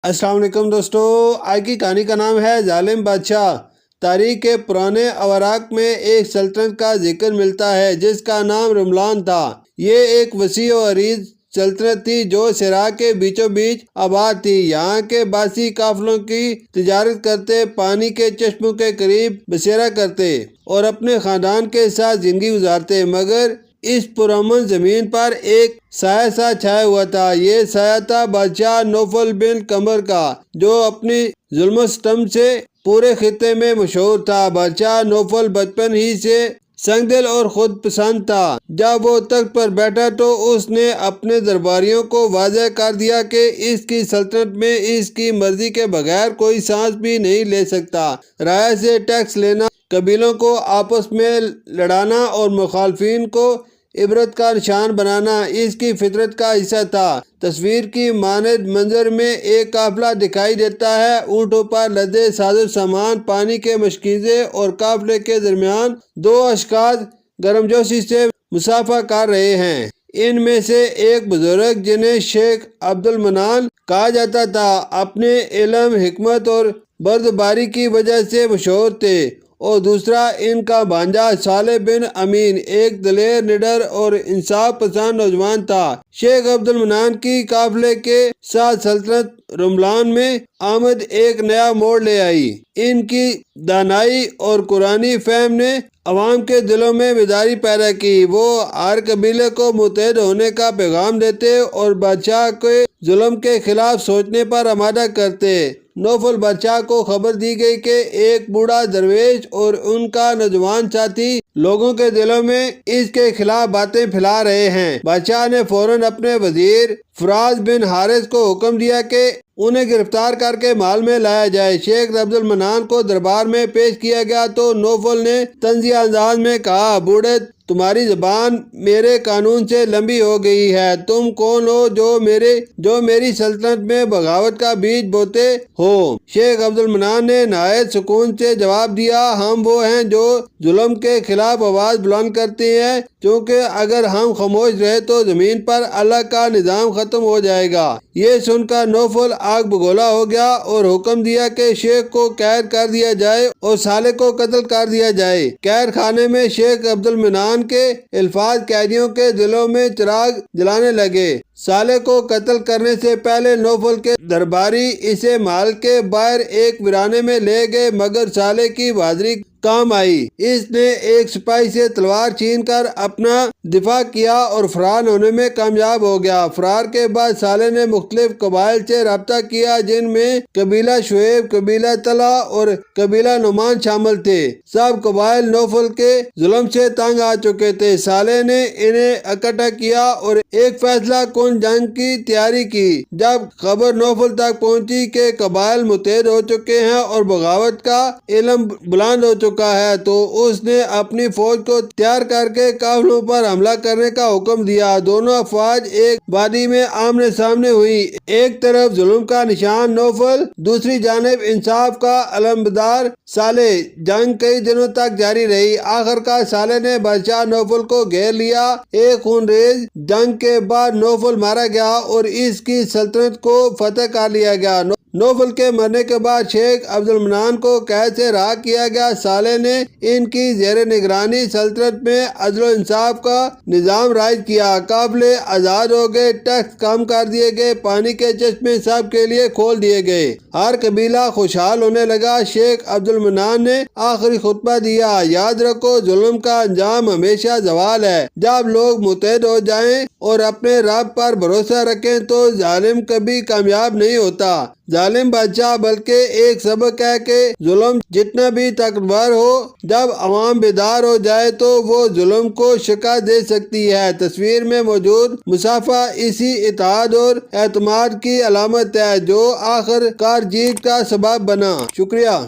السلام علیکم دوستو، آج کی کہانی کا نام ہے ظالم بادشاہ۔ تاریخ کے پرانے اوراق میں ایک سلطنت کا ذکر ملتا ہے جس کا نام رملان تھا۔ یہ ایک وسیع و عریض سلطنت تھی جو صحرا کے بیچوں بیچ آباد تھی۔ یہاں کے باسی قافلوں کی تجارت کرتے، پانی کے چشموں کے قریب بسیرا کرتے اور اپنے خاندان کے ساتھ زندگی گزارتے، مگر اس پرامن زمین پر ایک سایہ سا چھایا ہوا تھا۔ یہ سایہ تھا بادشاہ نوفل بن قمر کا، جو اپنی ظلم و ستم سے پورے خطے میں مشہور تھا۔ بادشاہ نوفل بچپن ہی سے سنگ دل اور خود پسند تھا۔ جب وہ تخت پر بیٹھا تو اس نے اپنے درباریوں کو واضح کر دیا کہ اس کی سلطنت میں اس کی مرضی کے بغیر کوئی سانس بھی نہیں لے سکتا۔ رعایا سے ٹیکس لینا، قبیلوں کو آپس میں لڑانا اور مخالفین کو عبرت کا نشان بنانا اس کی فطرت کا حصہ تھا۔ تصویر کی مانند منظر میں ایک قافلہ دکھائی دیتا ہے۔ اونٹوں پر لدے ساز و سامان پانی کے مشکیزیں اور قافلے کے درمیان دو اشخاص گرمجوشی سے مصافحہ کر رہے ہیں۔ ان میں سے ایک بزرگ، جنہیں شیخ عبد المنان کہا جاتا تھا، اپنے علم، حکمت اور بردباری کی وجہ سے مشہور تھے، اور دوسرا ان کا بھانجا صالح بن امین ایک دلیر، نڈر اور انصاف پسند نوجوان تھا۔ شیخ عبد المنان کی قافلے کے ساتھ سلطنت رملان میں آمد ایک نیا موڑ لے آئی۔ ان کی دانائی اور قرآنی فہم نے عوام کے دلوں میں بیداری پیدا کی۔ وہ ہر قبیلے کو متحد ہونے کا پیغام دیتے اور بادشاہ کے ظلم کے خلاف سوچنے پر آمادہ کرتے۔ نوفل بادشاہ کو خبر دی گئی کہ ایک بوڑھا درویش اور ان کا نوجوان ساتھی لوگوں کے دلوں میں اس کے خلاف باتیں پھیلا رہے ہیں۔ بادشاہ نے فوراً اپنے وزیر فراز بن حارث کو حکم دیا کہ انہیں گرفتار کر کے محل میں لایا جائے۔ شیخ عبد المنان کو دربار میں پیش کیا گیا تو نوفل نے طنزیہ انداز میں کہا، بوڑھے، تمہاری زبان میرے قانون سے لمبی ہو گئی ہے۔ تم کون ہو جو میری سلطنت میں بغاوت کا بیج بوتے ہو؟ شیخ عبد المنان نے نہایت سکون سے جواب دیا، ہم وہ ہیں جو ظلم کے خلاف آواز بلند کرتے ہیں، کیونکہ اگر ہم خاموش رہے تو زمین پر اللہ کا نظام ختم ہو جائے گا۔ یہ سن کر نوفل آگ بگولا ہو گیا اور حکم دیا کہ شیخ کو قید کر دیا جائے اور صالح کو قتل کر دیا جائے۔ قید خانے میں شیخ عبد المنان کے الفاظ قیدیوں کے دلوں میں چراغ جلانے لگے۔ صالح کو قتل کرنے سے پہلے نوفل کے درباری اسے محل کے باہر ایک ویرانے میں لے گئے، مگر صالح کی بہادری کام آئی۔ اس نے ایک سپاہی سے تلوار چھین کر اپنا دفاع کیا اور فرار ہونے میں کامیاب ہو گیا۔ فرار کے بعد صالح نے مختلف قبائل سے رابطہ کیا، جن میں قبیلہ شعیب، قبیلہ طلحہ اور قبیلہ نعمان شامل تھے۔ سب قبائل نوفل کے ظلم سے تنگ آ چکے تھے۔ صالح نے انہیں اکٹھا کیا اور ایک فیصلہ کن جنگ کی تیاری کی۔ جب خبر نوفل تک پہنچی کہ قبائل متحد ہو چکے ہیں اور بغاوت کا علم بلند ہو چکا ہے، تو اس نے اپنی فوج کو تیار کر کے قافلوں پر حملہ کرنے کا حکم دیا۔ دونوں افواج ایک وادی میں آمنے سامنے ہوئی۔ ایک طرف ظلم کا نشان نوفل، دوسری جانب انصاف کا علمبردار صالح۔ جنگ کئی دنوں تک جاری رہی۔ آخرکار صالح نے بادشاہ نوفل کو گھیر لیا۔ ایک خونریز جنگ کے بعد نوفل مارا گیا اور اس کی سلطنت کو فتح کر لیا گیا۔ نوفل کے مرنے کے بعد شیخ عبد المنان کو قید سے رہا کیا گیا۔ صالح نے ان کی زیر نگرانی سلطنت میں عدل و انصاف کا نظام رائج کیا۔ قافلے آزاد ہو گئے، ٹیکس کم کر دیے گئے، پانی کے چشمے سب کے لیے کھول دیے گئے۔ ہر قبیلہ خوشحال ہونے لگا۔ شیخ عبد المنان نے آخری خطبہ دیا، یاد رکھو، ظلم کا انجام ہمیشہ زوال ہے۔ جب لوگ متحد ہو جائیں اور اپنے رب پر بھروسہ رکھیں تو ظالم کبھی کامیاب نہیں ہوتا۔ ظالم بادشاہ بلکہ ایک سبق ہے کہ ظلم جتنا بھی طاقتور ہو، جب عوام بیدار ہو جائے تو وہ ظلم کو شکست دے سکتی ہے۔ تصویر میں موجود مصافحہ اسی اتحاد اور اعتماد کی علامت ہے جو آخر کار جیت کا سبب بنا۔ شکریہ۔